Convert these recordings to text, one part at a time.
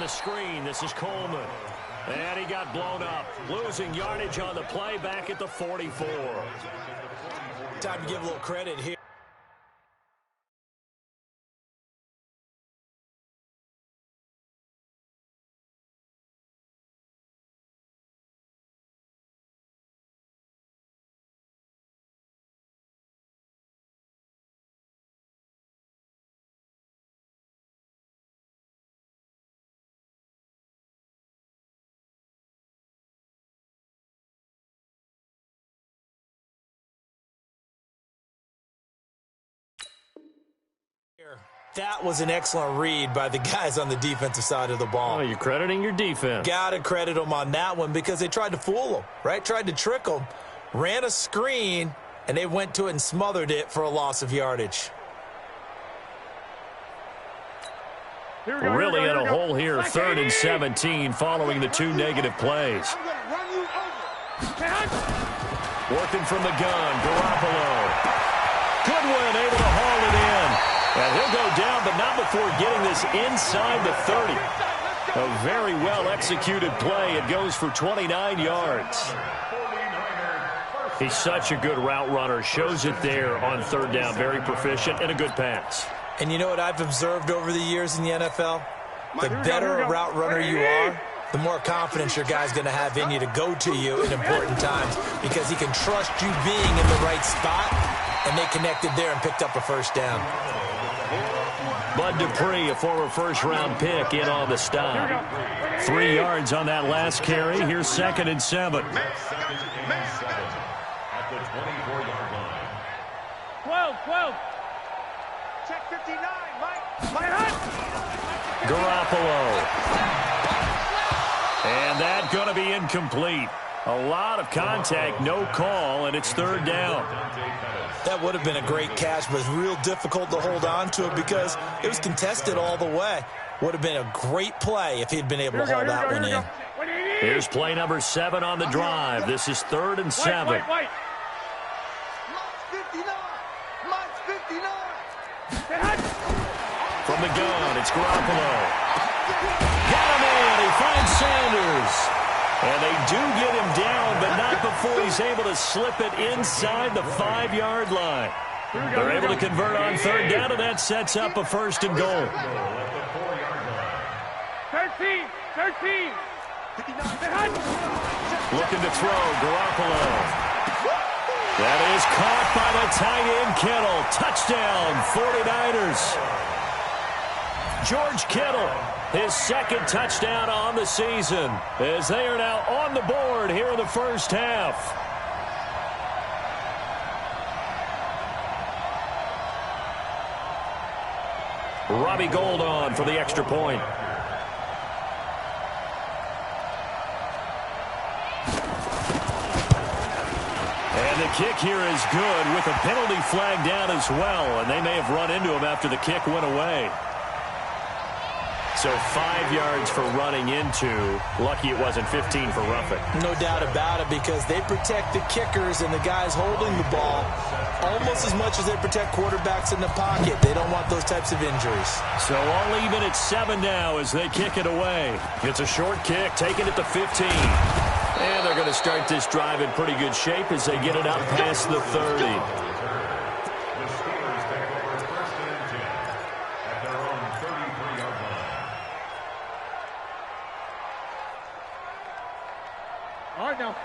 a screen. This is Coleman. And he got blown up. Losing yardage on the play back at the 44. Time to give a little credit here. That was an excellent read by the guys on the defensive side of the ball. Oh, you're crediting your defense. Got to credit them on that one because they tried to fool them, right? Tried to trick them, ran a screen, and they went to it and smothered it for a loss of yardage. Really in a hole here, 3rd and 17 following the 2 negative plays. Working from the gun, Garoppolo. Goodwin able to haul it in. And he'll go down, but not before getting this inside the 30. A very well-executed play. It goes for 29 yards. He's such a good route runner. Shows it there on 3rd down. Very proficient and a good pass. And you know what I've observed over the years in the NFL? The better a route runner you are, the more confidence your guy's going to have in you to go to you in important times because he can trust you being in the right spot, and they connected there and picked up a 1st down. Bud Dupree, a former 1st-round pick, in on the stop. 3 yards on that last carry. Here's 2nd and 7. At the 24-yard line. 12. Check 59, Mike Hunt. Garoppolo. And that going to be incomplete. A lot of contact, no call, and it's 3rd down. That would have been a great catch, but it's real difficult to hold on to it because it was contested all the way. Would have been a great play if he'd been able to hold that one in. Here's play number 7 on the drive. This is 3rd and 7. Mike's 59. From the gun, it's Garoppolo. Got him in. He finds Sanders. And they do get him down, but not before he's able to slip it inside the 5-yard line. They're able to convert on 3rd down, and that sets up a 1st and goal. 13. Looking to throw, Garoppolo. That is caught by the tight end, Kittle. Touchdown, 49ers. George Kittle, his 2nd touchdown on the season, as they are now on the board here in the 1st half. Robbie Gould on for the extra point. And the kick here is good with a penalty flag down as well, and they may have run into him after the kick went away. So 5 yards for running into. Lucky it wasn't 15 for roughing. No doubt about it because they protect the kickers and the guys holding the ball almost as much as they protect quarterbacks in the pocket. They don't want those types of injuries. So all even at 7 now as they kick it away. It's a short kick, taken at the 15. And they're going to start this drive in pretty good shape as they get it up past the 30.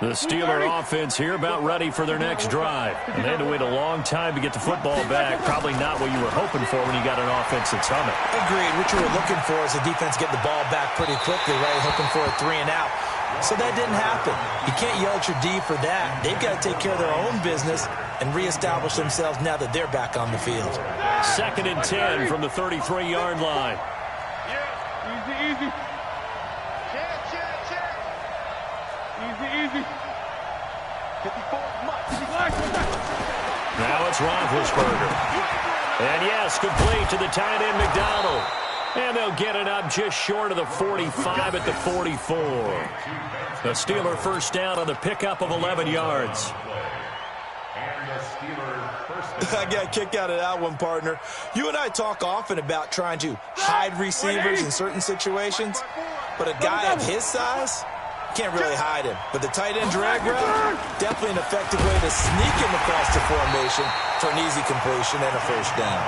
The Steeler offense here about ready for their next drive. And they had to wait a long time to get the football back. Probably not what you were hoping for when you got an offense that's humming. Agreed. What you were looking for is the defense get the ball back pretty quickly, right? Hoping for a 3 and out. So that didn't happen. You can't yell at your D for that. They've got to take care of their own business and reestablish themselves now that they're back on the field. 2nd and 10 from the 33-yard line. Easy. Easy. 54. Now it's Roethlisberger. And yes, complete to the tight end McDonald. And they'll get it up just short of the 45 at the 44. The Steeler 1st down on the pickup of 11 yards. And the Steeler 1st I got a kick out of that one, partner. You and I talk often about trying to hide receivers in certain situations, but a guy of his size can't really hide him. But the tight end drag route, definitely an effective way to sneak him across the formation for an easy completion and a first down.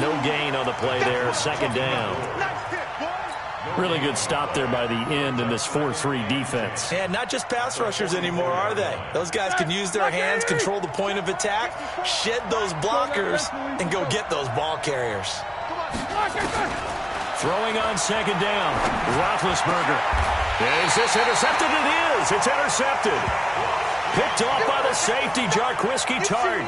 No gain on the play there, second down. Really good stop there by the end in this 4-3 defense. And not just pass rushers anymore, are they? Those guys can use their hands, control the point of attack, shed those blockers, and go get those ball carriers. Throwing on second down, Roethlisberger. Is this intercepted? It is. It's intercepted. Picked off by the safety, Jarquiski Tart.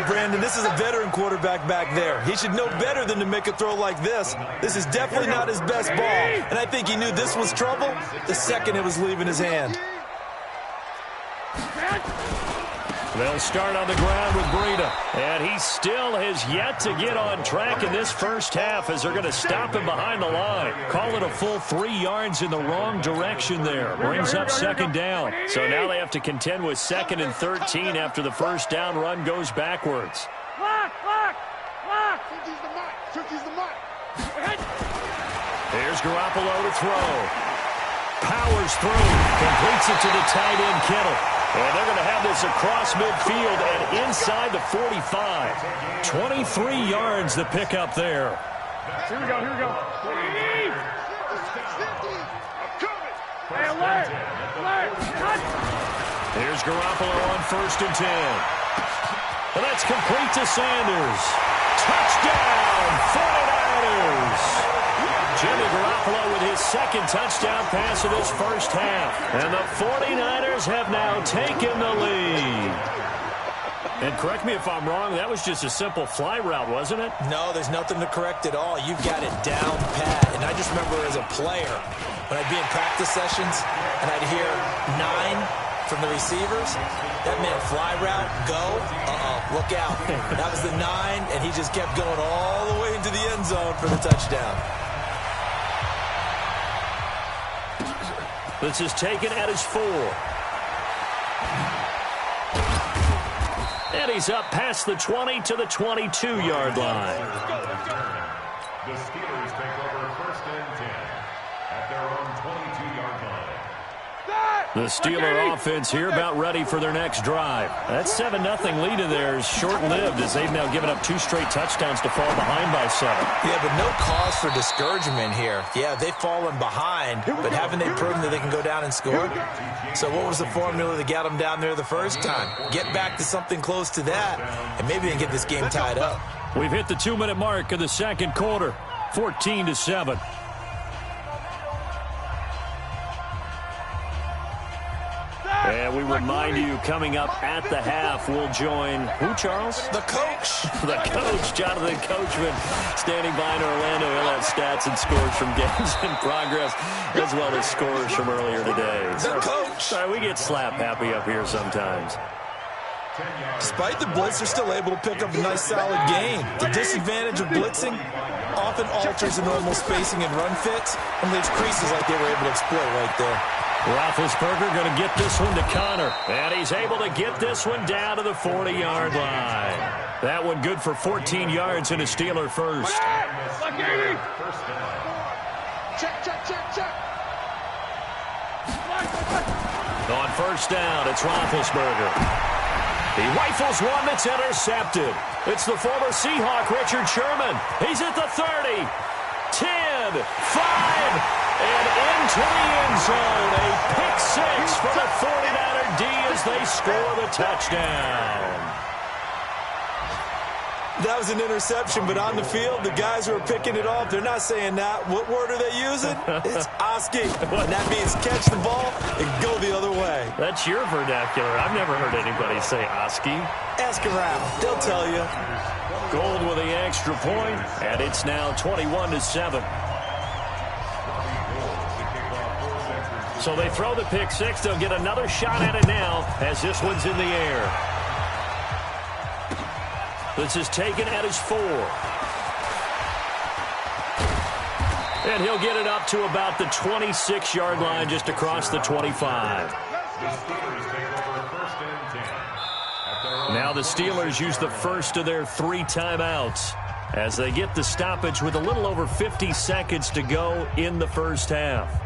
Brandon, this is a veteran quarterback back there. He should know better than to make a throw like this. This is definitely not his best ball, and I think he knew this was trouble the second it was leaving his hand. They'll start on the ground with Breida, and he still has yet to get on track in this first half as they're going to stop him behind the line. Call it a full 3 yards in the wrong direction there. Brings up second down. So now they have to contend with 2nd and 13 after the first down run goes backwards. Here's Garoppolo to throw. Powers through. Completes it to the tight end, Kittle. And they're going to have this across midfield and inside the 45. 23 yards the pickup there. Here we go. Hey, alert! Here's Garoppolo on 1st and 10. And that's complete to Sanders. Touchdown, 49ers! Jimmy Garoppolo with his 2nd touchdown pass of this first half. And the 49ers have now taken the lead. And correct me if I'm wrong, that was just a simple fly route, wasn't it? No, there's nothing to correct at all. You've got it down pat. And I just remember as a player, when I'd be in practice sessions and I'd hear 9 from the receivers, that meant fly route, go, look out. That was the 9, and he just kept going all the way into the end zone for the touchdown. This is taken at his 4. And he's up past the 20 to the 22-yard line. The Steelers take over 1st and 10 at their own 22-yard line. The Steeler offense here about ready for their next drive. That 7-0 lead of theirs short-lived as they've now given up 2 straight touchdowns to fall behind by 7. Yeah, but no cause for discouragement here. Yeah, they've fallen behind, but haven't they proven that they can go down and score? So what was the formula that got them down there the first time? Get back to something close to that, and maybe they can get this game tied up. We've hit the 2-minute mark of the second quarter, 14-7. And we remind you, coming up at the half, we'll join who, Charles? The coach. The coach, Jonathan Coachman, standing by in Orlando. He'll have stats and scores from games in progress, as well as scores from earlier today. The coach. Sorry, we get slap happy up here sometimes. Despite the blitz, they're still able to pick up a nice, solid gain. The disadvantage of blitzing often alters the normal spacing and run fits and leaves creases like they were able to exploit right there. Roethlisberger going to get this one to Connor. And he's able to get this one down to the 40-yard line. That one good for 14 yards and a Steeler first. On first down, it's Roethlisberger. He rifles one that's intercepted. It's the former Seahawk, Richard Sherman. He's at the 30, 10, 5, and into the end zone. A pick 6 for the 49er D as they score the touchdown. That was an interception, but on the field, the guys who are picking it off, they're not saying that. What word are they using? It's Oski. And that means catch the ball and go the other way. That's your vernacular. I've never heard anybody say Oski. Ask around. They'll tell you. Gold with the extra point, and it's now 21-7. So they throw the pick 6. They'll get another shot at it now as this one's in the air. This is taken at his 4. And he'll get it up to about the 26-yard line just across the 25. The Steelers take over 1st and 10 at their own Now Now the Steelers use the first of their 3 timeouts as they get the stoppage with a little over 50 seconds to go in the first half.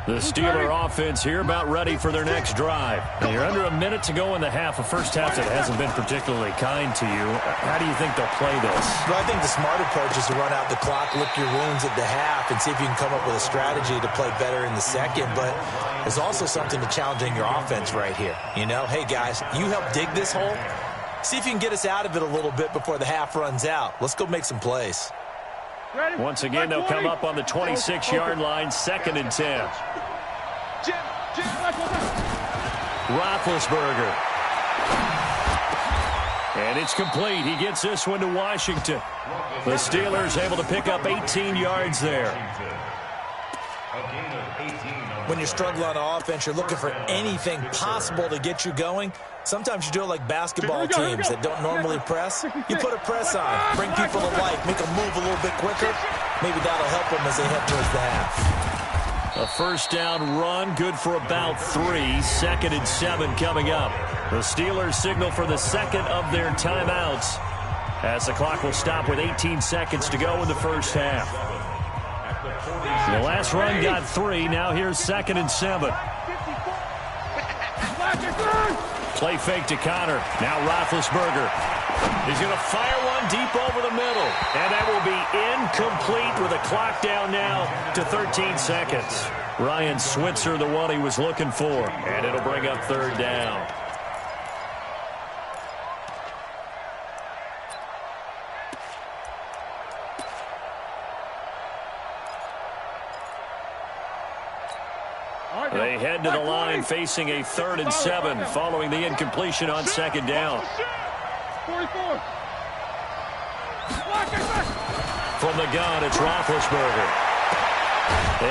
The Steeler offense here about ready for their next drive. And you're under a minute to go in the half, a first half that hasn't been particularly kind to you. How do you think they'll play this? Well, I think the smart approach is to run out the clock, lick your wounds at the half, and see if you can come up with a strategy to play better in the second. But there's also something to challenging your offense right here. You know, hey, guys, you help dig this hole. See if you can get us out of it a little bit before the half runs out. Let's go make some plays. Once again, they'll come up on the 26-yard line, 2nd and 10. Roethlisberger. And it's complete. He gets this one to Washington. The Steelers able to pick up 18 yards there. When you're struggling on offense, you're looking for anything possible to get you going. Sometimes you do it like basketball teams that don't normally press. You put a press on, bring people to life, make them move a little bit quicker. Maybe that'll help them as they head towards the half. A first down run, good for about 3. 2nd and 7 coming up. The Steelers signal for the second of their timeouts as the clock will stop with 18 seconds to go in the first half. The last run got 3. Now here's 2nd and 7. Play fake to Connor. Now Roethlisberger. He's going to fire one deep over the middle. And that will be incomplete with a clock down now to 13 seconds. Ryan Switzer, the one he was looking for. And it'll bring up 3rd down. They head to the line facing a 3rd and 7 following the incompletion on 2nd down. From the gun, it's Roethlisberger.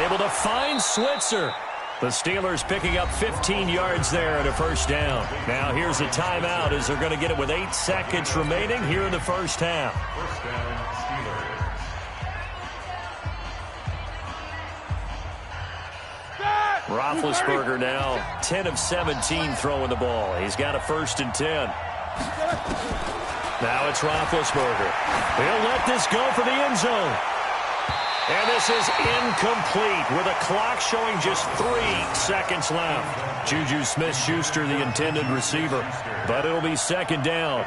Able to find Switzer. The Steelers picking up 15 yards there at a first down. Now here's a timeout as they're going to get it with 8 seconds remaining here in the first half. First down, Steelers. Roethlisberger now 10 of 17 throwing the ball. He's got a 1st and 10. Now it's Roethlisberger. He'll let this go for the end zone. And this is incomplete with a clock showing just 3 seconds left. Juju Smith-Schuster, the intended receiver. But it'll be 2nd down.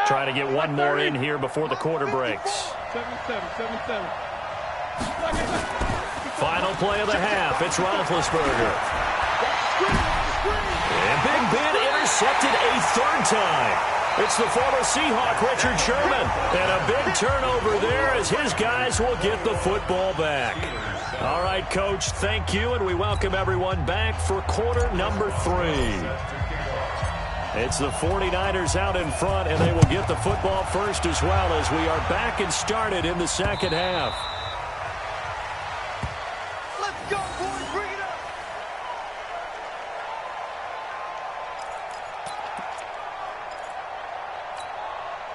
Trying to get one more in here before the quarter breaks. 7-7. Final play of the half. It's Roethlisberger. And Big Ben intercepted a 3rd time. It's the former Seahawk, Richard Sherman. And a big turnover there as his guys will get the football back. All right, Coach, thank you, and we welcome everyone back for quarter number 3. It's the 49ers out in front, and they will get the football first as well as we are back and started in the second half. Let's go, boys. Bring it up.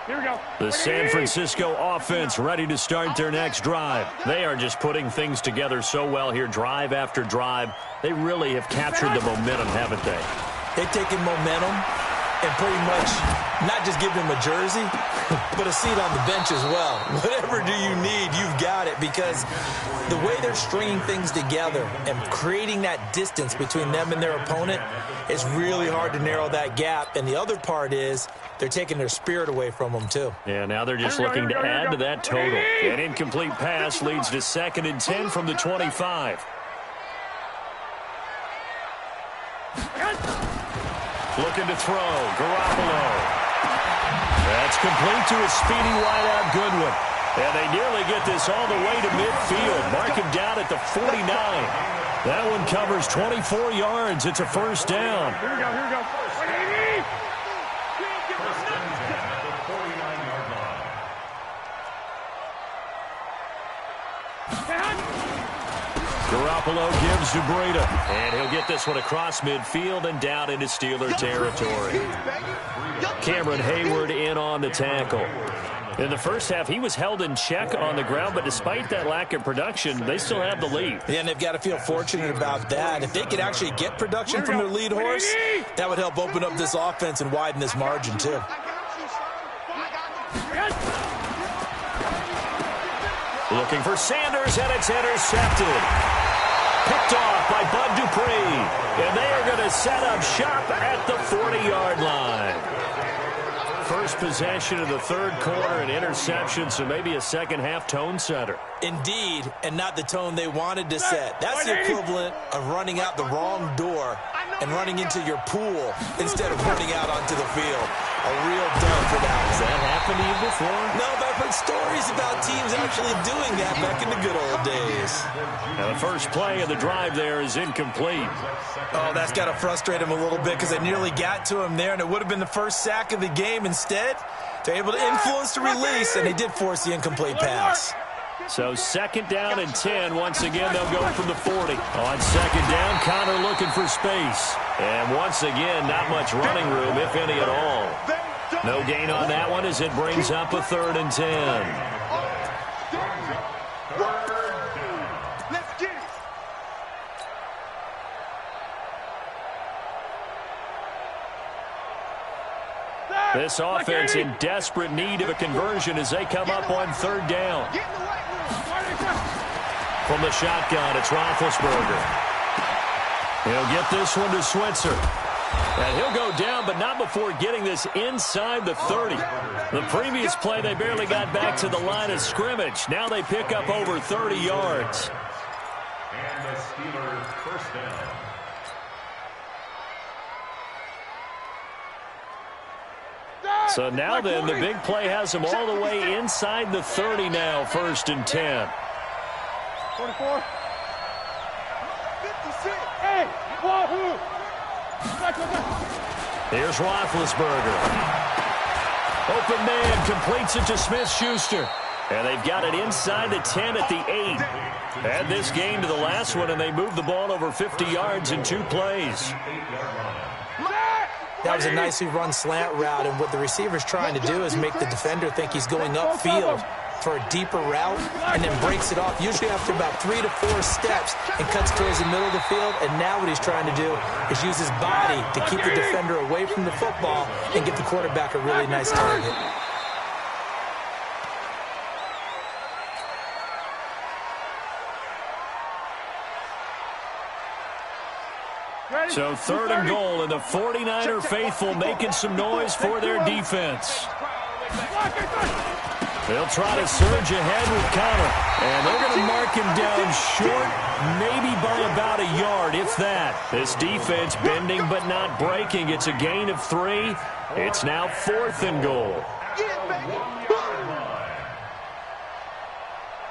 Here we go. The San Francisco offense ready to start their next drive. They are just putting things together so well here, drive after drive. They really have captured the momentum, haven't they? They've taken momentum and pretty much not just give them a jersey, but a seat on the bench as well. Whatever do you need, you've got it, because the way they're stringing things together and creating that distance between them and their opponent, it's really hard to narrow that gap. And the other part is they're taking their spirit away from them, too. Yeah, now they're just looking to add to that total. An incomplete pass leads to 2nd and 10 from the 25. Looking to throw. Garoppolo. That's complete to a speedy wideout Goodwin. And they nearly get this all the way to midfield. Mark him down at the 49. That one covers 24 yards. It's a first down. Here we go. First and 10 at the 49-yard line. Garoppolo gives to Breida. And he'll get this one across midfield and down into Steeler territory. Cameron Hayward in on the tackle. In the first half, he was held in check on the ground, but despite that lack of production, they still have the lead. Yeah, and they've got to feel fortunate about that. If they could actually get production from their lead horse, that would help open up this offense and widen this margin, too. Looking for Sanders, and it's intercepted. Picked off by Bud Dupree. And they are going to set up shop at the 40-yard line. First possession of the third quarter, an interception, so maybe a second-half tone setter. Indeed, and not the tone they wanted to set. That's the equivalent of running out the wrong door and running into your pool instead of running out onto the field. A real dub for that. Has that happened to you before? No, but I've heard stories about teams actually doing that back in the good old days. Now, the first play of the drive there is incomplete. Oh, that's got to frustrate him a little bit because they nearly got to him there, and it would have been the first sack of the game. Instead, they're able to influence the release, and they did force the incomplete pass. So second down and 10. Once again, they'll go from the 40. On second down, Connor looking for space. And once again, not much running room, if any at all. No gain on that one as it brings up a 3rd and 10. Let's get it. This offense in desperate need of a conversion as they come up on 3rd down. From the shotgun, it's Roethlisberger. He'll get this one to Switzer. And he'll go down, but not before getting this inside the 30. The previous play, they barely got back to the line of scrimmage. Now they pick up over 30 yards. And the Steelers first down. So now then, the big play has them all the way inside the 30 now, 1st and 10. 44. 56. Hey, wahoo! Here's Roethlisberger. Open man, completes it to Smith-Schuster. And they've got it inside the 10 at the 8. Add this game to the last one, and they moved the ball over 50 yards in 2 plays. That was a nicely run slant route, and what the receiver's trying to do is make the defender think he's going upfield for a deeper route and then breaks it off, usually after about 3 to 4 steps, and cuts towards the middle of the field. And now what he's trying to do is use his body to keep the defender away from the football and get the quarterback a really nice target. So 3rd and goal, and the 49er faithful making some noise for their defense. They'll try to surge ahead with Connor, and they're going to mark him down short, maybe by about a yard, if that. This defense bending but not breaking. It's a gain of 3. It's now 4th and goal.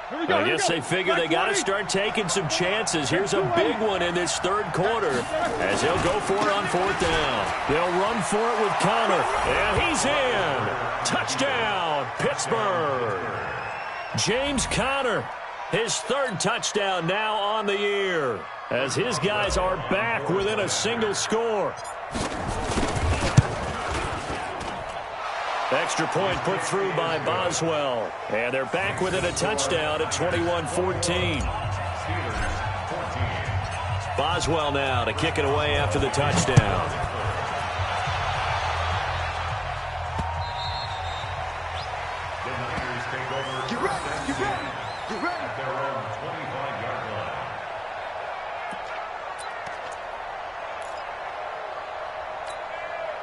I guess they figure they got to start taking some chances. Here's a big one in this 3rd quarter as they'll go for it on 4th down. They'll run for it with Connor, and he's in. Touchdown, Pittsburgh. James Conner, his 3rd touchdown now on the year as his guys are back within a single score. Extra point put through by Boswell. And they're back within a touchdown at 21-14. Boswell now to kick it away after the touchdown. The Niners take over. Get ready, get ready, get ready. At their own 25-yard line.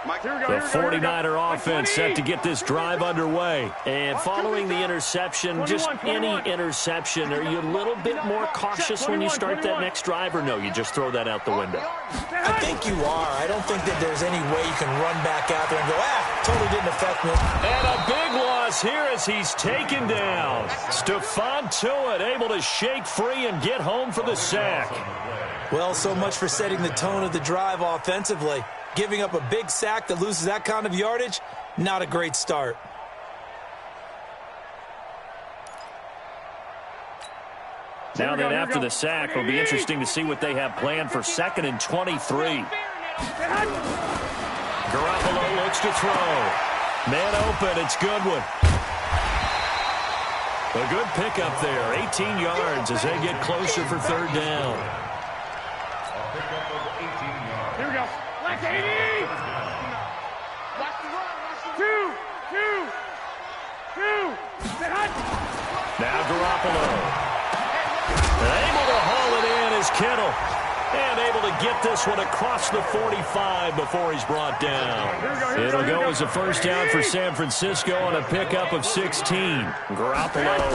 The 49er offense set to get this drive underway. And following the interception, just any interception, are you a little bit more cautious when you start that next drive, or no, you just throw that out the window? I think you are. I don't think that there's any way you can run back out there and go, totally didn't affect me. And a big loss here as he's taken down. Stephon Tuitt able to shake free and get home for the sack. Well, so much for setting the tone of the drive offensively. Giving up a big sack that loses that kind of yardage, not a great start. Now then, after the sack, it'll be interesting to see what they have planned for 2nd and 23. Garoppolo looks to throw. Man open, it's Goodwin. A good pickup there, 18 yards as they get closer for 3rd down. A pickup of 18 yards. Here we go. Black 80! 2. Now Garoppolo. Able to haul it in is Kittle. And able to get this one across the 45 before he's brought down. It'll go as a 1st down for San Francisco on a pickup of 16. Garoppolo,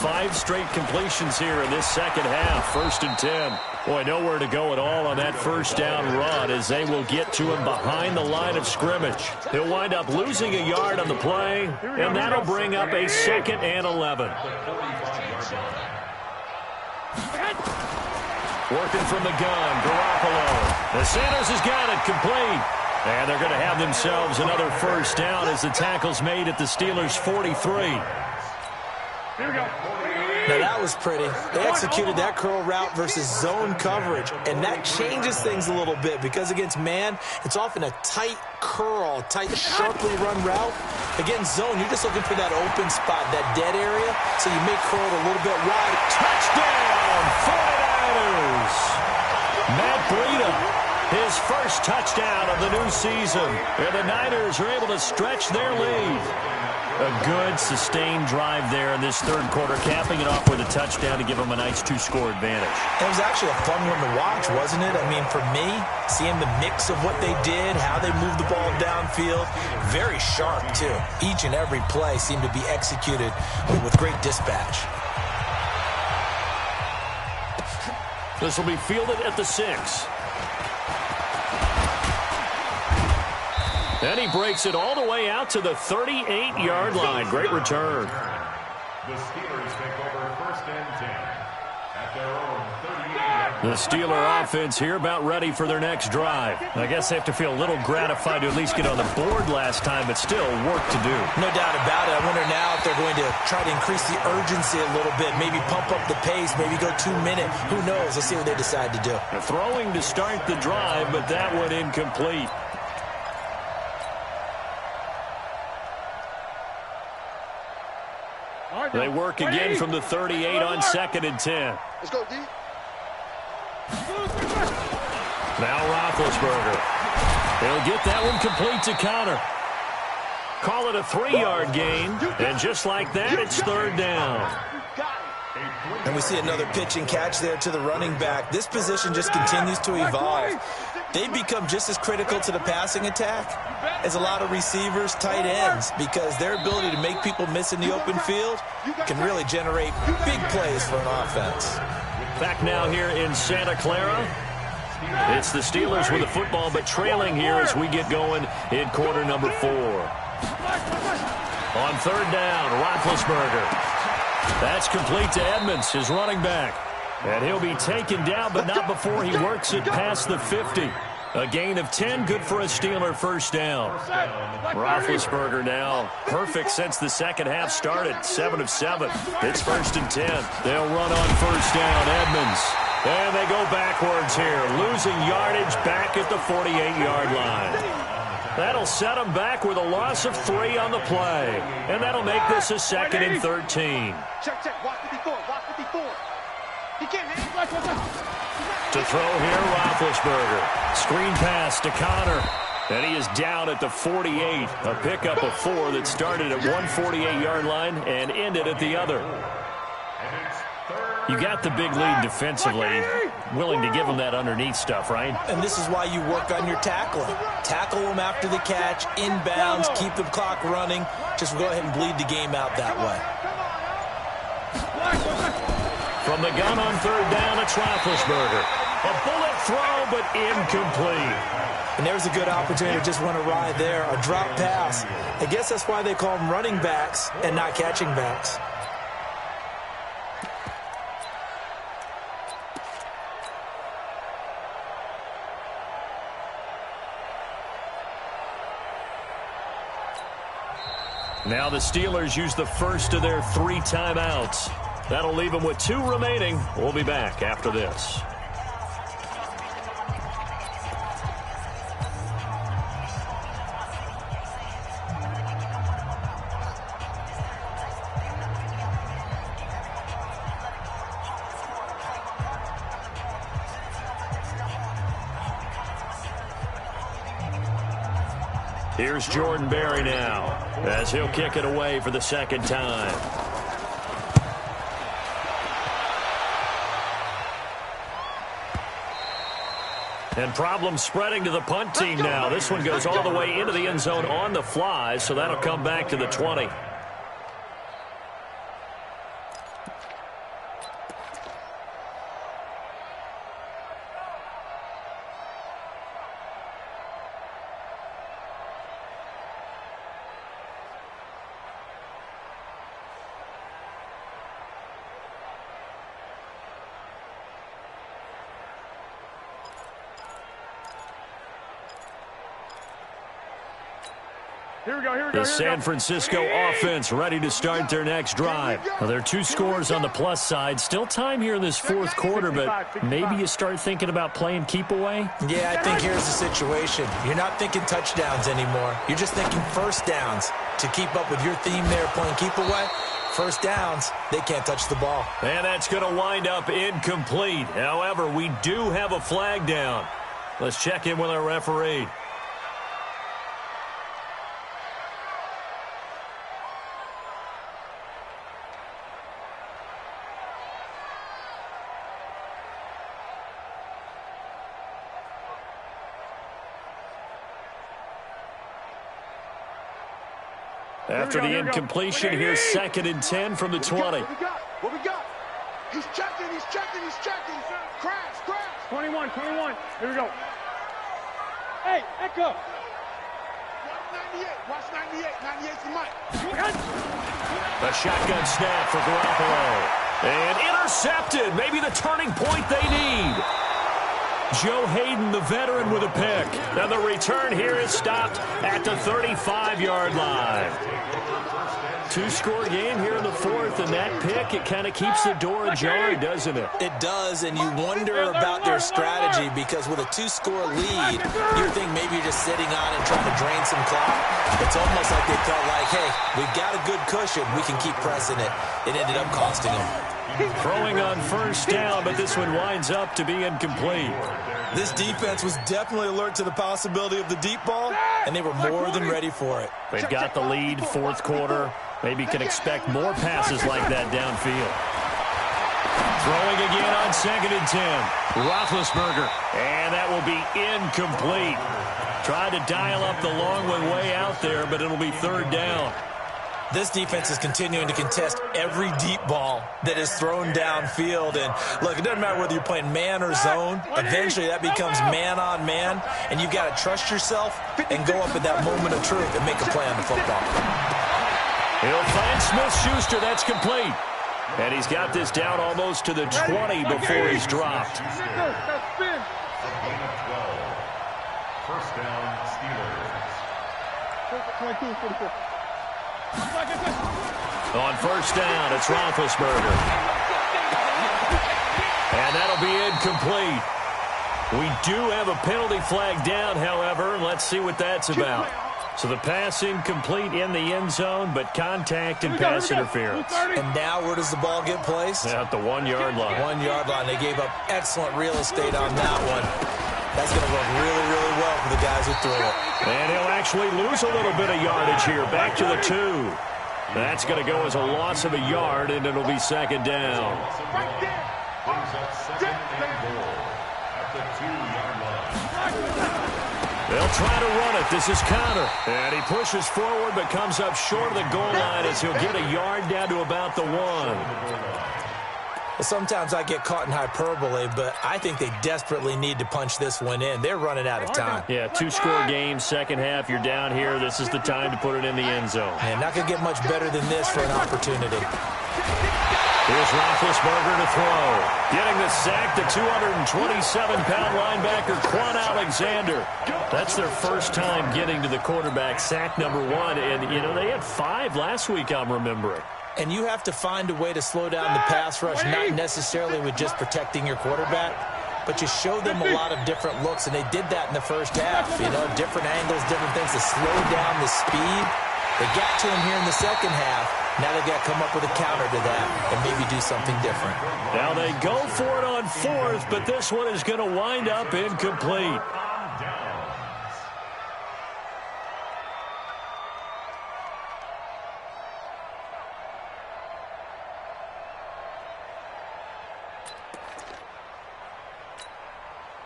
5 straight completions here in this 2nd half. 1st and 10. Boy, nowhere to go at all on that 1st down run as they will get to him behind the line of scrimmage. He'll wind up losing a yard on the play, and that'll bring up a 2nd and 11. Working from the gun, Garoppolo. The Sanders has got it complete. And they're going to have themselves another 1st down as the tackle's made at the Steelers' 43. Here we go. Now, that was pretty. They executed that curl route versus zone coverage, and that changes things a little bit because against man, it's often a tight curl, tight, sharply run route. Against zone, you're just looking for that open spot, that dead area, so you may curl it a little bit wide. Touchdown, 49ers! Matt Breida, his 1st touchdown of the new season. And the Niners are able to stretch their lead. A good, sustained drive there in this 3rd quarter, capping it off with a touchdown to give them a nice 2-score advantage. It was actually a fun one to watch, wasn't it? I mean, for me, seeing the mix of what they did, how they moved the ball downfield, very sharp, too. Each and every play seemed to be executed with great dispatch. This will be fielded at the 6. And he breaks it all the way out to the 38-yard line. Great return. The Steelers take over 1st and 10 at their own 38. The Steeler offense here about ready for their next drive. I guess they have to feel a little gratified to at least get on the board last time, but still work to do. No doubt about it. I wonder now if they're going to try to increase the urgency a little bit, maybe pump up the pace, maybe go 2 minute. Who knows? Let's see what they decide to do. They're throwing to start the drive, but that one incomplete. They work again from the 38 on 2nd and 10. Let's go, D. Now Roethlisberger. He'll get that one complete to Connor. Call it a 3-yard gain, and just like that, it's 3rd down. And we see another pitch and catch there to the running back. This position just continues to evolve. They become just as critical to the passing attack as a lot of receivers, tight ends, because their ability to make people miss in the open field can really generate big plays for an offense. Back now here in Santa Clara. It's the Steelers with the football, but trailing here as we get going in quarter number 4. On 3rd down, Roethlisberger. That's complete to Edmonds, his running back. And he'll be taken down, but not before he works it past the 50. A gain of 10, good for a Steeler 1st down. Roethlisberger now perfect since the 2nd half started, 7 of 7. It's 1st and 10. They'll run on 1st down, Edmonds. And they go backwards here, losing yardage back at the 48-yard line. That'll set them back with a loss of 3 on the play. And that'll make this a 2nd and 13. Check, check. Watch 54. Watch 54. He can't handle. To throw here, Roethlisberger. Screen pass to Connor. And he is down at the 48. A pickup of 4 that started at one 48-yard line and ended at the other. You got the big lead defensively. Willing to give them that underneath stuff, right? And this is why you work on your tackling. Tackle them after the catch, inbounds, keep the clock running. Just go ahead and bleed the game out that way. From the gun on 3rd down, it's Roethlisberger. A bullet throw, but incomplete. And there's a good opportunity to just run a ride there, a drop pass. I guess that's why they call them running backs and not catching backs. Now the Steelers use the first of their 3 timeouts. That'll leave him with 2 remaining. We'll be back after this. Here's Jordan Berry now, as he'll kick it away for the second time. And problems spreading to the punt team now. This one goes all the way into the end zone on the fly, so that'll come back to the 20. The San Francisco offense ready to start their next drive. Well, there are 2 scores on the plus side. Still time here in this 4th quarter, but maybe you start thinking about playing keep away? Yeah, I think here's the situation. You're not thinking touchdowns anymore. You're just thinking first downs. To keep up with your theme there, playing keep away, first downs, they can't touch the ball. And that's going to wind up incomplete. However, we do have a flag down. Let's check in with our referee. After the incompletion, here's 2nd and 10 from the 20. What we got? He's checking. Crash. 21. Here we go. Hey, Echo. Watch 98. 98's the mic. A shotgun snap for Garoppolo. And intercepted. Maybe the turning point they need. Joe Hayden, the veteran, with a pick. And the return here is stopped at the 35-yard line. 2-score game here in the 4th, and that pick, it kind of keeps the door ajar, doesn't it? It does, and you wonder about their strategy because with a 2-score lead, you think maybe you're just sitting on and trying to drain some clock. It's almost like they felt like, hey, we've got a good cushion. We can keep pressing it. It ended up costing them. Throwing on first down, but this one winds up to be incomplete. This defense was definitely alert to the possibility of the deep ball, and they were more than ready for it. They've got the lead, 4th quarter. Maybe can expect more passes like that downfield. Throwing again on 2nd and 10. Roethlisberger. And that will be incomplete. Tried to dial up the long one way out there, but it'll be 3rd down. This defense is continuing to contest every deep ball that is thrown downfield. And, look, it doesn't matter whether you're playing man or zone. Eventually, that becomes man-on-man, and you've got to trust yourself and go up at that moment of truth and make a play on the football. He'll find Smith-Schuster. That's complete. And he's got this down almost to the 20 before he's dropped. A gain of 12. First down, Steelers. 22, 44. On first down, it's Roethlisberger. And that'll be incomplete. We do have a penalty flag down, however. Let's see what that's about. So the pass incomplete in the end zone, but contact and pass interference. And now where does the ball get placed? At the 1-yard line. 1-yard line. They gave up excellent real estate on that one. That's going to work really, really well for the guys who threw it. And he'll actually lose a little bit of yardage here. Back to the 2. That's going to go as a loss of a yard, and it'll be 2nd down. Brings up 2nd and goal at the 2-yard line. They'll try to run it. This is Connor. And he pushes forward but comes up short of the goal line as he'll get a yard down to about the 1. Sometimes I get caught in hyperbole, but I think they desperately need to punch this one in. They're running out of time. Yeah, 2-score game, second half. You're down here. This is the time to put it in the end zone. And not going to get much better than this for an opportunity. Here's Roethlisberger to throw. Getting the sack, the 227-pound linebacker, Quan Alexander. That's their first time getting to the quarterback, sack number 1. And, you know, they had 5 last week, I'm remembering. And you have to find a way to slow down the pass rush, not necessarily with just protecting your quarterback, but you show them a lot of different looks, and they did that in the first half. You know, different angles, different things to slow down the speed. They got to him here in the second half. Now they've got to come up with a counter to that and maybe do something different. Now they go for it on fourth, but this one is going to wind up incomplete.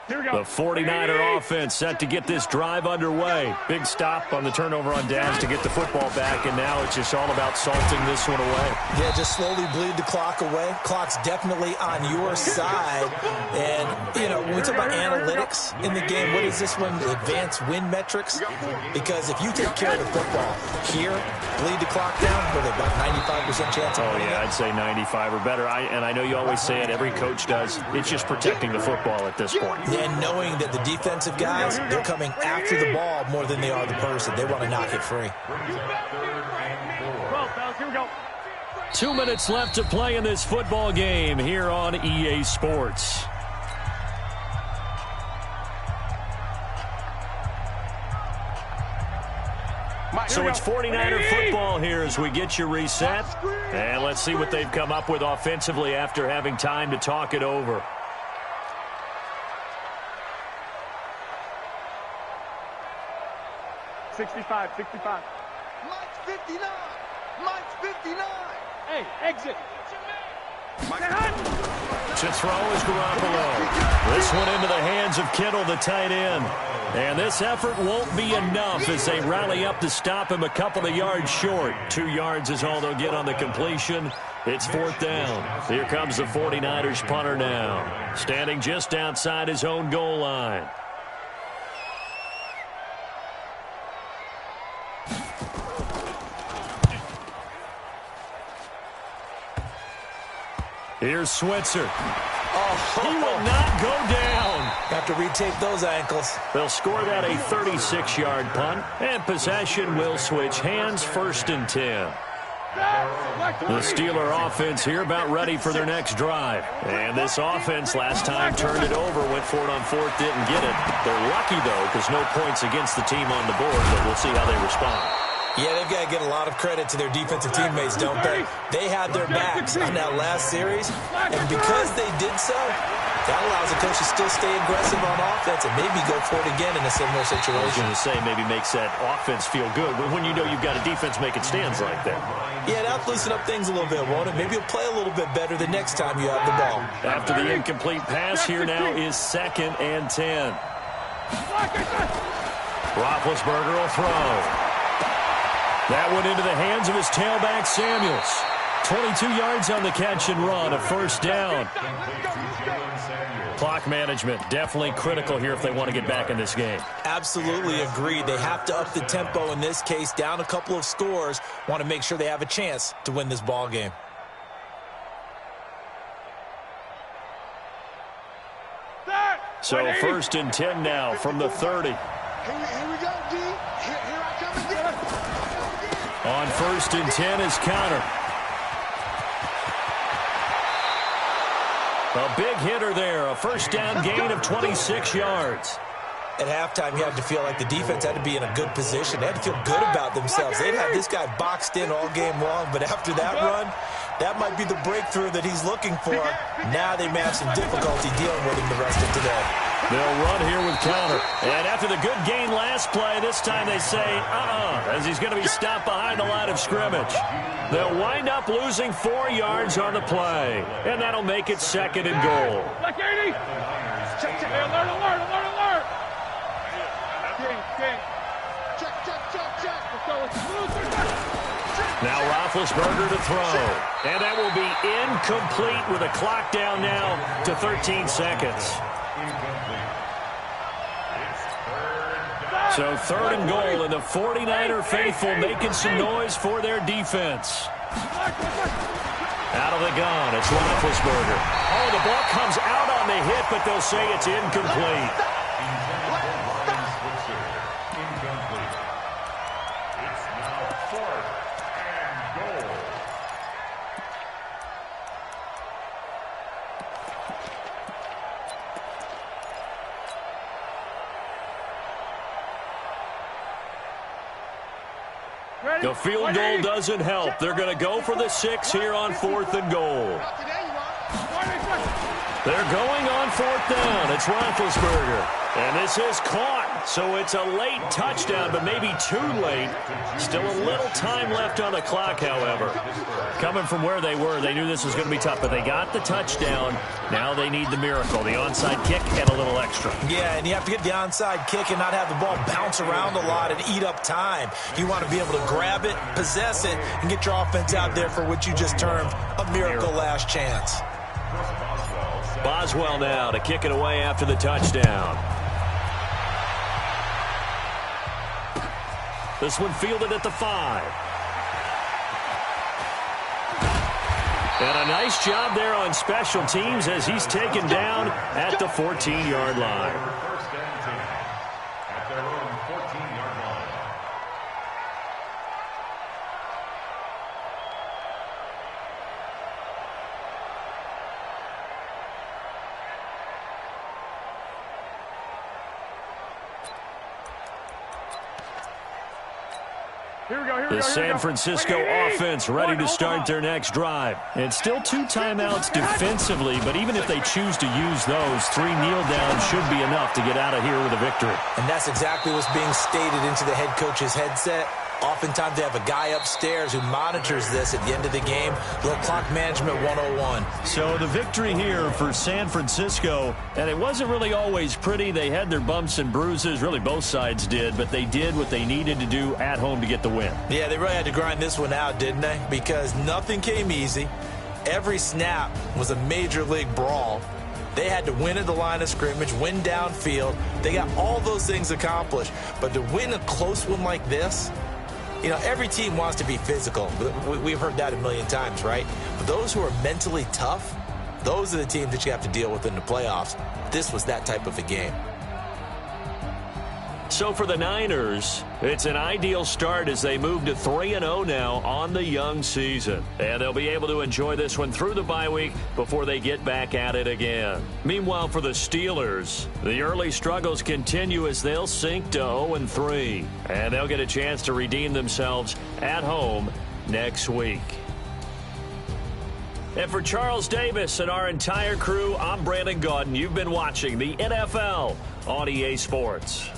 The 49er offense set to get this drive underway. Big stop on the turnover on downs to get the football back, and now it's just all about salting this one away. Yeah, just slowly bleed the clock away. Clock's definitely on your side. And, you know, when we talk about analytics in the game, what is this one? Advanced win metrics? Because if you take care of the football here, bleed the clock down, with about 95% chance of winning. Oh, yeah, I'd say 95 or better. And I know you always say it, every coach does. It's just protecting the football at this point. And knowing that the defensive guys, they're coming after the ball more than they are the person. They want to knock it free. 2 minutes left to play in this football game here on EA Sports. So it's 49er football here as we get you reset. And let's see what they've come up with offensively after having time to talk it over. Sixty-five. Mike's 59. Mike's 59. Hey, exit. To throw is Garoppolo. This one into the hands of Kittle, the tight end. And this effort won't be enough as they rally up to stop him a couple of yards short. 2 yards is all they'll get on the completion. It's fourth down. Here comes the 49ers punter now, standing just outside his own goal line. Here's Switzer. He will not go down. Have to retape those ankles. They'll score that a 36-yard punt, and possession will switch hands, 1st and 10. The Steeler offense here about ready for their next drive. And this offense last time turned it over, went for it on fourth, didn't get it. They're lucky, though, because no points against the team on the board, but we'll see how they respond. Yeah, they've got to get a lot of credit to their defensive teammates, don't they? They had their backs on that last series, and because they did so, that allows the coach to still stay aggressive on offense and maybe go for it again in a similar situation. I was going to say maybe makes that offense feel good, but when you know you've got a defense making stands like that. Yeah, that'll loosen up things a little bit, won't it? Maybe you'll play a little bit better the next time you have the ball. After the incomplete pass, here now is 2nd and 10. Roethlisberger will throw. That went into the hands of his tailback, Samuels. 22 yards on the catch and run, a first down. Clock management definitely critical here if they want to get back in this game. Absolutely agreed. They have to up the tempo in this case, down a couple of scores. Want to make sure they have a chance to win this ball game. So 1st and 10 now from the 30. Here we go, D. Here I come again. On 1st and 10 is Connor. A big hitter there. A first down gain of 26 yards. At halftime, you had to feel like the defense had to be in a good position. They had to feel good about themselves. They'd had this guy boxed in all game long, but after that run, that might be the breakthrough that he's looking for. Now they may have some difficulty dealing with him the rest of today. They'll run here with Connor. And after the good gain last play, this time they say, as he's going to be stopped behind the line of scrimmage. They'll wind up losing 4 yards on the play. And that'll make it 2nd and goal. Check. Alert. Now Roethlisberger to throw. And that will be incomplete with a clock down now to 13 seconds. So 3rd and goal, and the 49er faithful making some noise for their defense. Out of the gun, it's Roethlisberger. Oh, the ball comes out on the hit, but they'll say it's incomplete. The field goal doesn't help. They're going to go for the 6 here on 4th and goal. They're going on 4th down. It's Roethlisberger. And this is caught. So it's a late touchdown, but maybe too late. Still a little time left on the clock, however. Coming from where they were, they knew this was going to be tough, but they got the touchdown. Now they need the miracle, the onside kick and a little extra. Yeah, and you have to get the onside kick and not have the ball bounce around a lot and eat up time. You want to be able to grab it, possess it, and get your offense out there for what you just termed a miracle last chance. Boswell now to kick it away after the touchdown. This one fielded at the 5. And a nice job there on special teams as he's taken down at the 14-yard line. First and 10 at their own 14-yard line. The San Francisco offense ready to start their next drive. And still 2 timeouts defensively, but even if they choose to use those, 3 kneel downs should be enough to get out of here with a victory. And that's exactly what's being stated into the head coach's headset. Oftentimes they have a guy upstairs who monitors this at the end of the game. Little clock management 101. So the victory here for San Francisco, and it wasn't really always pretty. They had their bumps and bruises, really both sides did, but they did what they needed to do at home to get the win. Yeah, they really had to grind this one out, didn't they? Because nothing came easy. Every snap was a major league brawl. They had to win at the line of scrimmage, win downfield. They got all those things accomplished. But to win a close one like this, you know, every team wants to be physical. We've heard that a million times, right? But those who are mentally tough, those are the teams that you have to deal with in the playoffs. This was that type of a game. So for the Niners, it's an ideal start as they move to 3-0 now on the young season. And they'll be able to enjoy this one through the bye week before they get back at it again. Meanwhile, for the Steelers, the early struggles continue as they'll sink to 0-3. And they'll get a chance to redeem themselves at home next week. And for Charles Davis and our entire crew, I'm Brandon Gaudin. You've been watching the NFL on EA Sports.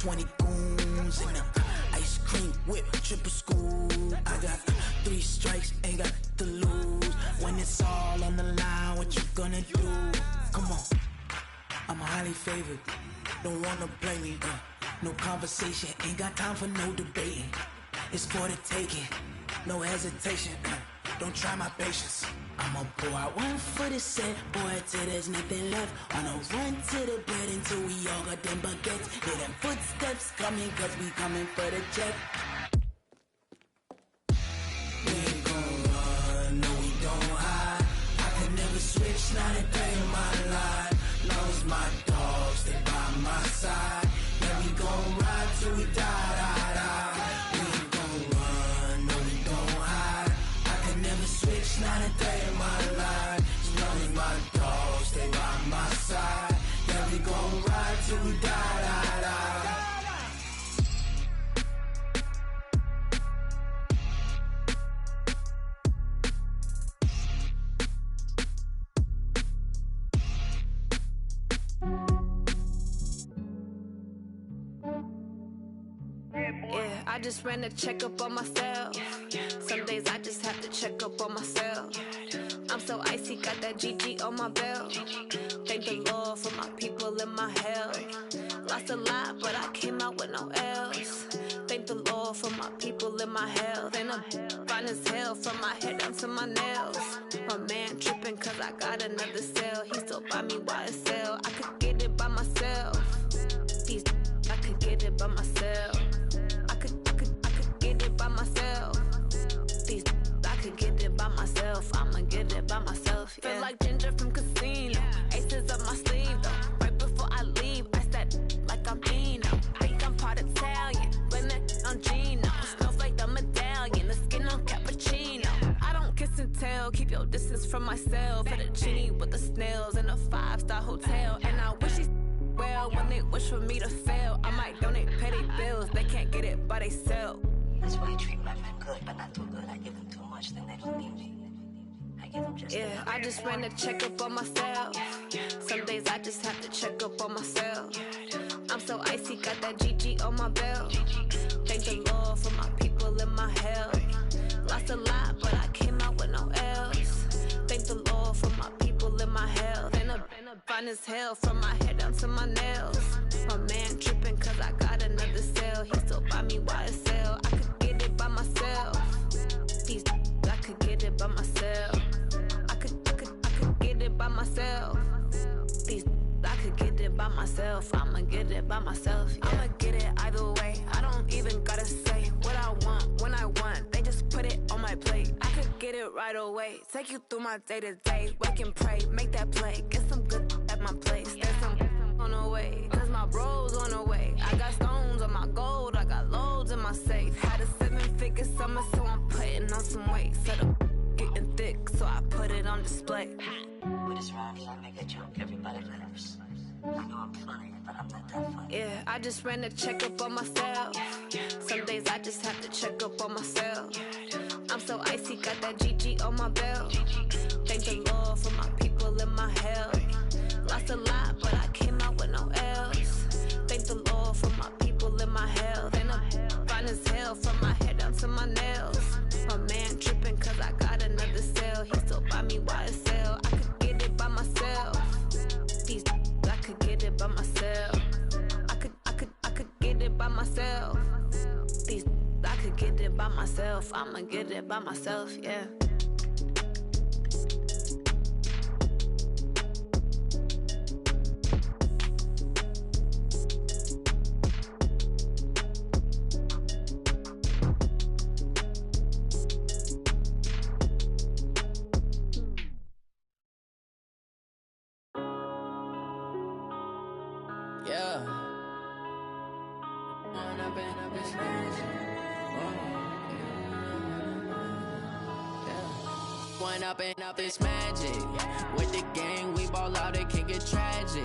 20 goons in the ice cream whip, triple scoop. I got 3 strikes, ain't got to lose. When it's all on the line, what you gonna do? Come on, I'm highly favored. Don't wanna play me, no conversation, ain't got time for no debating. It's for the taking, no hesitation. Don't try my patience. I'ma pour out one for the set, boy, till there's nothing left. On a run to the bed until we all got them baguettes. Hear them footsteps coming, cause we coming for the jet. We ain't gon' run, no we don't hide. I can never switch, not a day in my life. Long as my dogs stay by my side. Yeah, we gon' ride till we die, die, die. We ain't gon' run, no we don't hide. I can never switch, not a day in my life. As long as my dogs stay by my side. Yeah, we gon' ride till we die, die, die. Yeah, I just ran a checkup on myself. Some days I just have to check up on myself. I'm so icy, got that GG on my belt. Thank the Lord for my people in my health. Lost a lot, but I came out with no L's. Thank the Lord for my people in my health. And I'm fine as hell from my head down to my nails. My man tripping cause I got another cell. He still buy me YSL. I could get it by myself. These I could get it by myself. I could get it by myself. These I could get it by myself. I'ma get it by myself. Yeah. Feel like Ginger from Casino. Aces up my sleeve though. Right before I leave, I said like I'm Eno. Think I'm part Italian. Blame it on Gino. Smells like the medallion. The skin on cappuccino. I don't kiss and tell. Keep your distance from myself. For the genie with the snails in a 5-star hotel. And I wish he's well when they wish for me to fail. I might donate petty bills. They can't get it by they sell. That's why I treat my men good, but not too good. I give them too much, then they don't need me. I give them just enough. I just ran a checkup on myself. Some days I just have to check up on myself. I'm so icy, got that GG on my belt. Thank the Lord for my people in my health. Lost a lot, but I came out with no L's. Thank the Lord for my people in my health. And I'm fine as hell from my head down to my nails. My man tripping cause I got another cell. He still buy me YSL. I could get it by myself. These I could get it by myself. I could get it by myself. These I could get it by myself. I'ma get it by myself. Yeah. I'ma get it either way. I don't even gotta say what I want when I want. They just put it on my plate. I could get it right away. Take you through my day to day. Wake and pray, make that play. Get some good at my place. There's some on the way. Cause my bro's on the way. I got stones on my gold. I got loads in my safe. Had a 7-figure summer, so I'm putting on some weight. Set up getting thick, so I put it on display. With this round here, I make a joke. Everybody laughs. I know I'm funny, but I'm not that funny. Yeah, I just ran a checkup on myself. Some days I just have to check up on myself. I'm so icy, got that GG on my belt. Thank the Lord for my people in my health. Lost a lot, but I came out with no L's. Thank the Lord for my people in my health. And I'm fine as hell from my head down to my nails. My man tripping cause I got another cell. He still buy me YSL. I could get it by myself. These I could get it by myself. I could get it by myself. These I could get it by myself. I'ma get it by myself, yeah. Yeah. One up and up this magic. With the gang, we ball out, it can get tragic.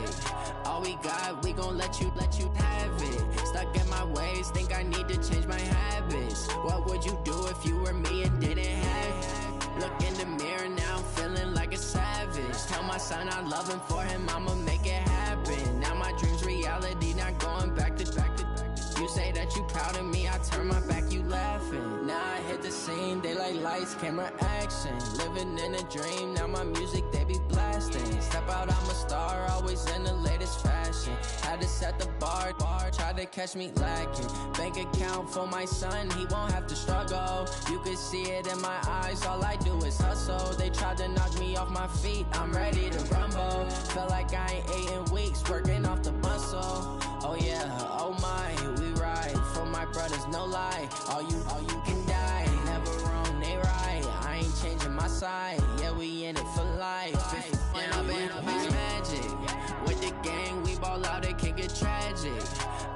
All we got, we gon' let you have it. Stuck in my ways, think I need to change my habits. What would you do if you were me and didn't have it? Look in the mirror now, I'm feeling like a savage. Tell my son I love him, for him I'ma make it happen. Now my dream's reality, not going back to turn my back, you laughing. Now I hit the scene, they like lights, camera, action. Living in a dream, now my music, they be blasting. Step out, I'm a star, always in the latest fashion. Had to set the bar, try to catch me lacking. Bank account for my son, he won't have to struggle. You can see it in my eyes, all I do is hustle. They tried to knock me off my feet, I'm ready to rumble. Felt like I ain't ate in weeks, working off the muscle. Oh yeah, oh my, we ride for my brothers, no lie. All you can die, never wrong, they right. I ain't changing my side, yeah, we in it for life. And I've been magic with the gang, we ball out, it can get tragic.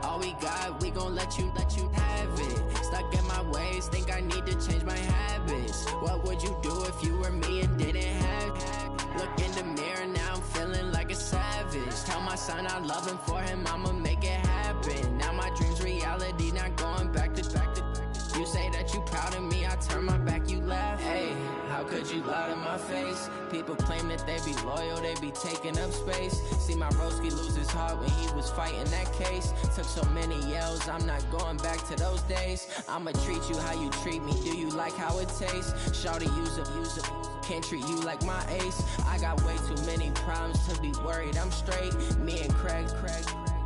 All we got, we gon' let you have it. Stuck in my ways, think I need to change my habits. What would you do if you were me and didn't have it? Look in the mirror, now I'm feeling like a savage. Tell my son I love him, for him I'ma make it happen. Now my dream's reality, not going back to. You say that you proud of me, I turn my back, you laugh. Hey, how could you lie to my face? People claim that they be loyal, they be taking up space. See my broski lose his heart when he was fighting that case. Took so many yells, I'm not going back to those days. I'ma treat you how you treat me, do you like how it tastes? Shawty, use up, can't treat you like my ace. I got way too many problems to be worried, I'm straight. Me and Craig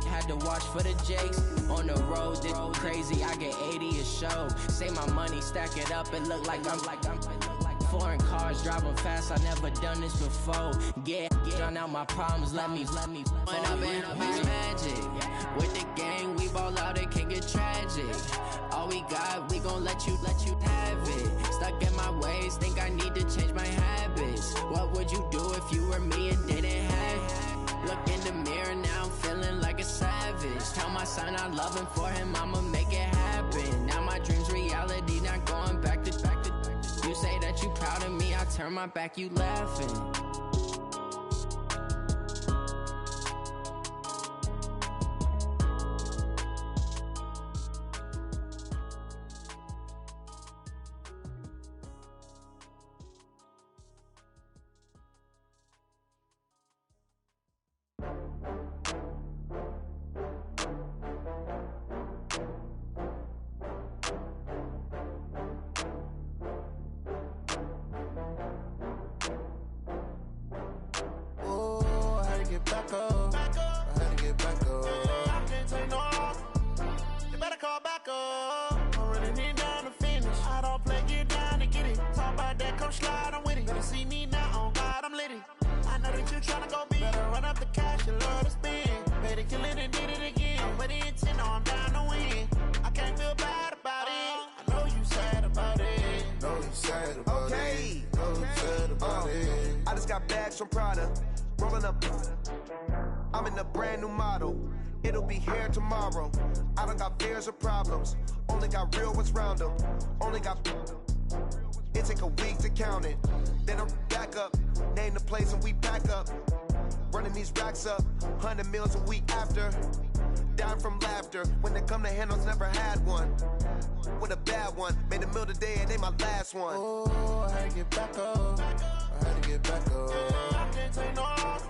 had to watch for the Jakes. On the road, this crazy, I get 80 a show. Say my money, stack it up, it look like I'm foreign cars, driving fast, I never done this before. Get drown out my problems, let me When I've been magic with the gang, we ball out, it can get tragic. All we got, we gon' let you have it. Stuck in my ways, think I need to change my habits. What would you do if you were me and didn't have it? Look in the mirror, now I'm feeling like a savage. Tell my son I love him, for him I'ma make it happen. Now my dream's reality, not going back to. You say that you proud of me, I turn my back, you laughing. From Prada, rolling up. I'm in a brand new model. It'll be here tomorrow. I don't got fears or problems. Only got real ones round them. Only got. It take a week to count it. Then I'm back up. Name the place and we pack up. Running these racks up. 100 meals a week after. Dying from laughter. When it come to handles, never had one. With a bad one. Made a meal today and they my last one. Oh, I had to get back up. I had to get back up. I can't take no loss.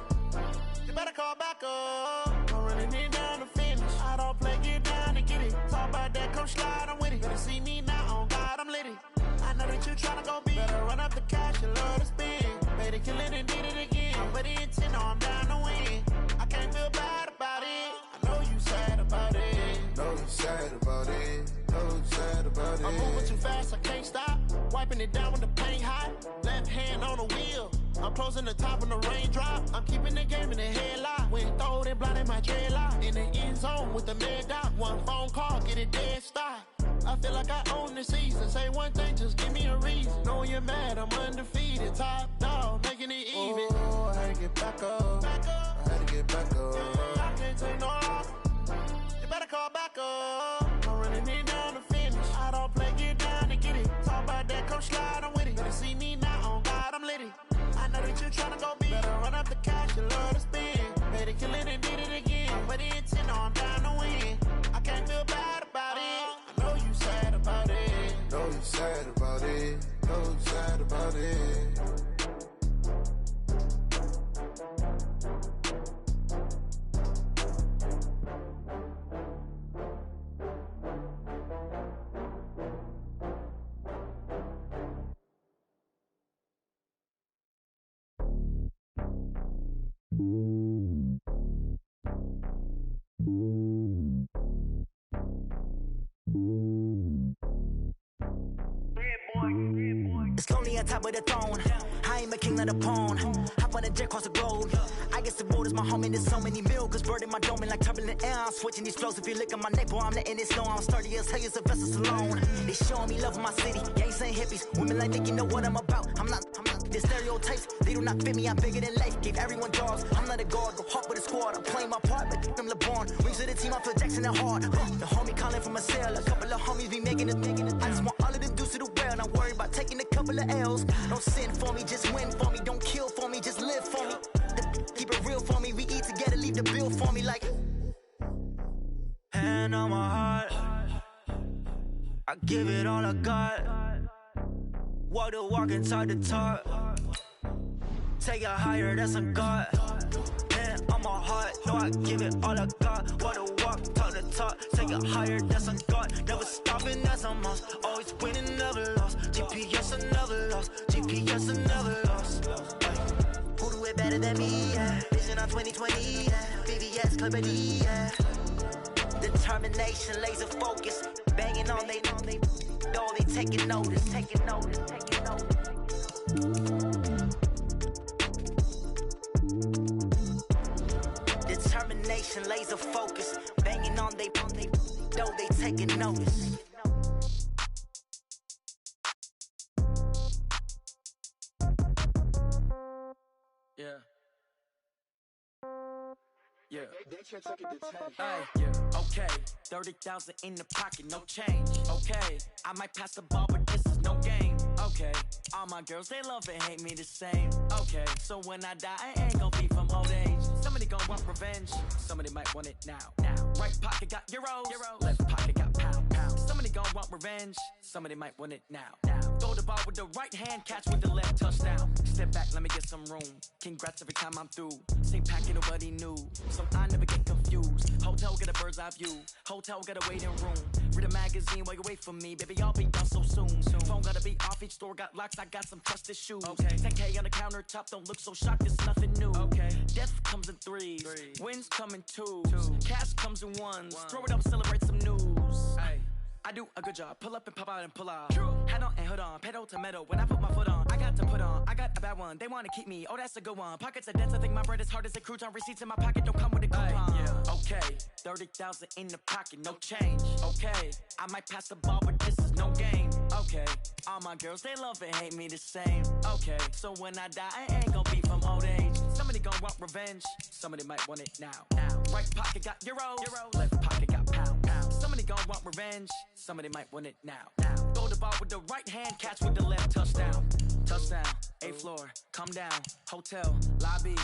You better call back up. I'm running it down to finish. I don't play, get down to get it. Talk about that, come slide, I'm with it. Better see me now, on God, I'm litty. I know that you tryna go big. Better run up the cash, you love to spend. Better kill it and did it again. I'm with the intent, no, I'm down to win. I can't feel bad about it. I know you sad about it. Know you sad about it. Know you sad about it. I'm moving too fast, I can't stop. Wiping it down with the paint hot. Left hand on the wheel. I'm closing the top when the raindrop. I'm keeping the game in the headlock. When throwed and blinded my dreadlock. In the end zone with the mad dot. One phone call, get it dead stop. I feel like I own the season. Say one thing, just give me a reason. Knowing you're mad, I'm undefeated. Top dog, making it even. Oh, I had to get back up. I had to get back up. I can't take no loss. You better call back up. I'm running it down to finish. I don't play, get down to get it. Talk about that, come slide, I'm with it. Better see me now, on God, I'm litty. I know that you tryna go big. Better run up the cash, you love to spend. Better kill it and did it again. But the intent, no, I'm down to win. I can't feel bad about it. I know you sad about it. Know you sad about it. Know you sad about it. It's lonely on top of the throne. I ain't a king of the pawn. Hop on a jet across the globe. I guess the road is my home and there's so many milkers burning my dome like turbulent air. I'm switching these flows. If you look at my neck, boy, I'm letting it slow. I'm sturdy as hell, it's a vessel alone. They showing me love in my city. Gangs ain't hippies. Women like Nick, you know what I'm about. I'm not the stereotypes. They do not fit me. I'm bigger than life. Gave everyone jobs. I'm not a guard. Go hard with a squad. I'm playing my part, but I'm LeBron. Wings of the team, I feel Jackson and hard. The homie calling from a cell. A couple of homies be making it. I just want all of them dudes to the well. Not worry about taking a couple of L's. Don't sin for me, just win for me. Don't kill for me, just live for me. Keep it real for me. We eat together, leave the bill for me like. Hand on my heart, I give it all I got. Walk the walk and talk the talk. Take it higher, that's a God. Hand on my heart, no, I give it all I got. Walk the walk, talk the talk. Take it higher, that's a God. Never stopping, that's a must. Always winning, never lost. GPS, I never lost. GPS, I never lost. Who do it better than me? Yeah. Vision on 2020. Yeah. VVS, Clippity. Yeah. Determination, laser focus. Banging on they though they taking notice. Taking notice. Taking notice. Determination, laser focus. Banging on they though they taking notice. Yeah. Yeah. Hey, yeah. Okay. 30,000 in the pocket, no change. Okay. I might pass the ball, but this is no game. Okay. All my girls, they love and hate me the same. Okay. So when I die, I ain't gon' be from old age. Somebody gon' want revenge. Somebody might want it now. Right pocket got euros. Left pocket got pound. Somebody gon' want revenge. Somebody might want it now. Throw the ball with the right hand, catch with the left, touchdown. Step back, let me get some room. Congrats every time I'm through. Same packet, nobody knew. So I never get confused. Hotel get a bird's eye view. Hotel got a waiting room. Read a magazine while you wait for me. Baby, I'll be done so soon. Phone gotta be off, each store got locks. I got some trusted shoes. Okay. 10K on the countertop, don't look so shocked, it's nothing new. Okay. Death comes in threes. Wins come in twos. Cash comes in ones. Throw it up, celebrate some news. Ay. I do a good job. Pull up and pop out and pull out. Head on and hood on. Pedal to metal. When I put my foot on, I got to put on. I got a bad one. They want to keep me. Oh, that's a good one. Pockets are dense. I think my bread is hard as a crouton. Receipts in my pocket don't come with a coupon. Yeah. Okay. 30,000 in the pocket. No change. Okay. I might pass the ball, but this is no game. Okay. All my girls, they love and hate me the same. Okay. So when I die, I ain't gonna be from old age. Somebody gon' want revenge. Somebody might want it now. Right pocket got euros. Left pocket got pound. Somebody gon' want revenge. Somebody might want it now. Throw the ball with the right hand, catch with the left, touchdown. Touchdown, 8th floor, come down. Hotel, lobby.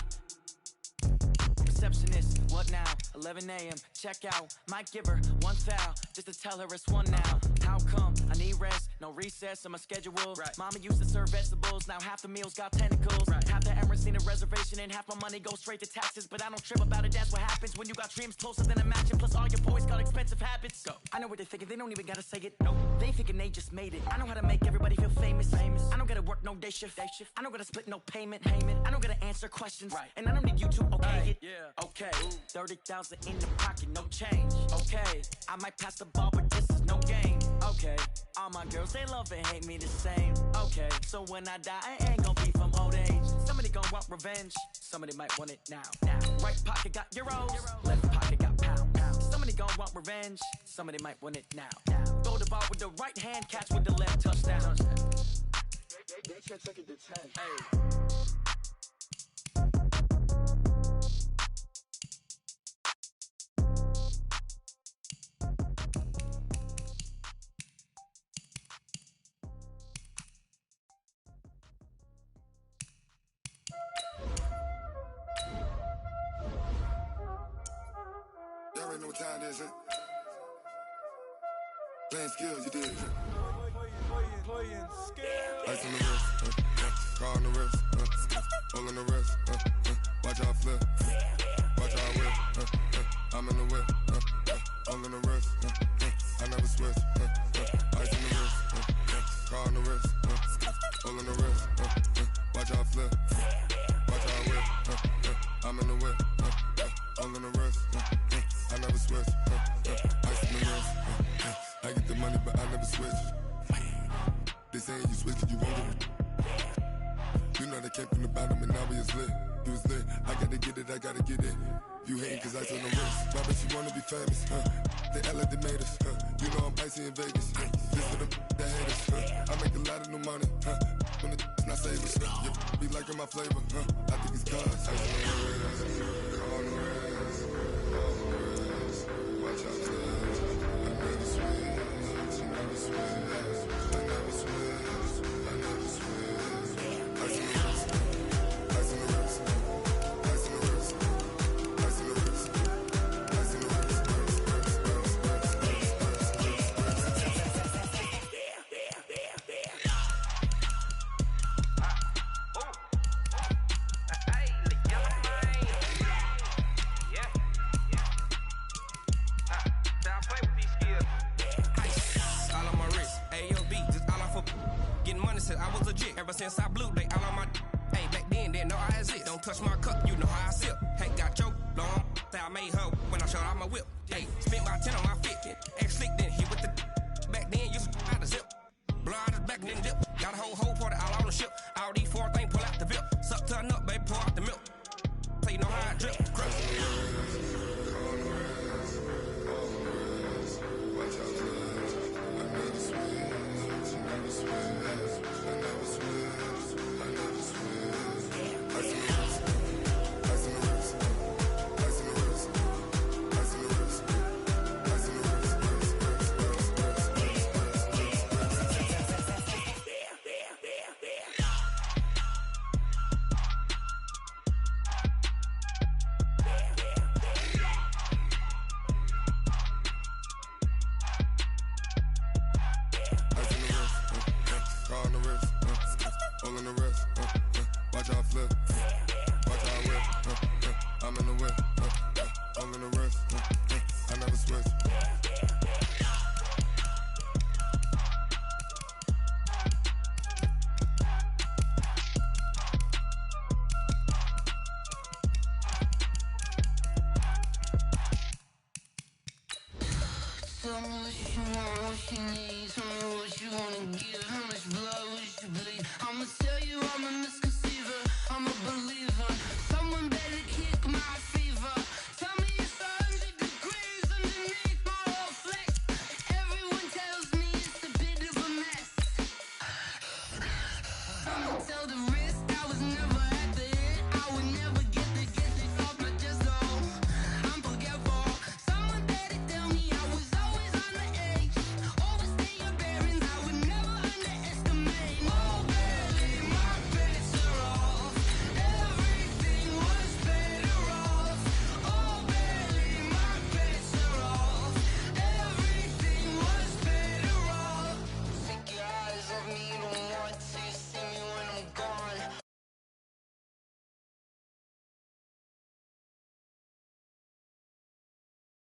Receptionist, what now? 11 a.m., check out. Might give her one foul, just to tell her it's one now. How come? I need rest, no recess in my schedule. Right. Mama used to serve vegetables, now half the meals got tentacles. Right. Half the Emirates need a reservation and half my money goes straight to taxes. But I don't trip about it, that's what happens when you got dreams closer than a mansion. Plus all your boys got expensive habits. Go. I know what they're thinking, they don't even gotta say it. Nope. They thinking they just made it. I know how to make everybody feel famous. I don't gotta work no day shift. I don't gotta split no payment. I don't gotta answer questions. Right. And I don't need you to okay it. Yeah. Okay, 30,000 in the pocket, no change. Okay, I might pass the ball, but this is no game. Okay, all my girls, they love and hate me the same. Okay, so when I die, I ain't gon' be from old age. Somebody gon' want revenge. Somebody might want it now. Right pocket got euros. Left pocket got pound. Somebody gon' want revenge. Somebody might want it now. Throw the ball with the right hand, catch with the left, touchdown. They can't take it to 10. Hey. Y'all already know what time it is, huh? Playing skills, you did. Playing skills. Ice on the wrist, car on the wrist, hole in the wrist, watch out flip, watch out whip, I'm in the whip, hole in the wrist, I never switch, ice on the wrist, car on the wrist, hole in the wrist, watch out flip, watch out whip, I'm I'm in the whip, all in the wrist, I never switch, ice in the wrist, I get the money but I never switch. They saying you switch, you won't get it. You know they came from the bottom and now we is lit. You was lit, I gotta get it, I gotta get it. You hating cause ice on the wrist. Why bet you wanna be famous, They act like they made us, You know I'm icy in Vegas, This for the that haters, I make a lot of new money, When the not savers, You be liking my flavor, I think it's cause ice on the wrist, on the wrist, on the wrist. Watch out, I never switch, I never switch, I never switch, I never switch. Ice on the wrist, ice on the wrist, ice on the wrist, ice on the wrist, ice on the wrist. I was legit ever since I blew they all on my hey back then didn't know I exist. Don't touch my cup, you know how I sip. Hey, got choked long, I made her when I showed out my whip. Hey, spent about 10 on my fit, ex slick then hit with the back then used to out the zip. Blow out his back then dip. Got a whole party all on the ship. All these four things pull out the VIP. Suck to a nut, baby, pour out the milk. So you know how I drip. Crap. Tell me what you want, what you need. Tell me what you wanna give. How much blood would you bleed? I'ma tell you I'm a misconception.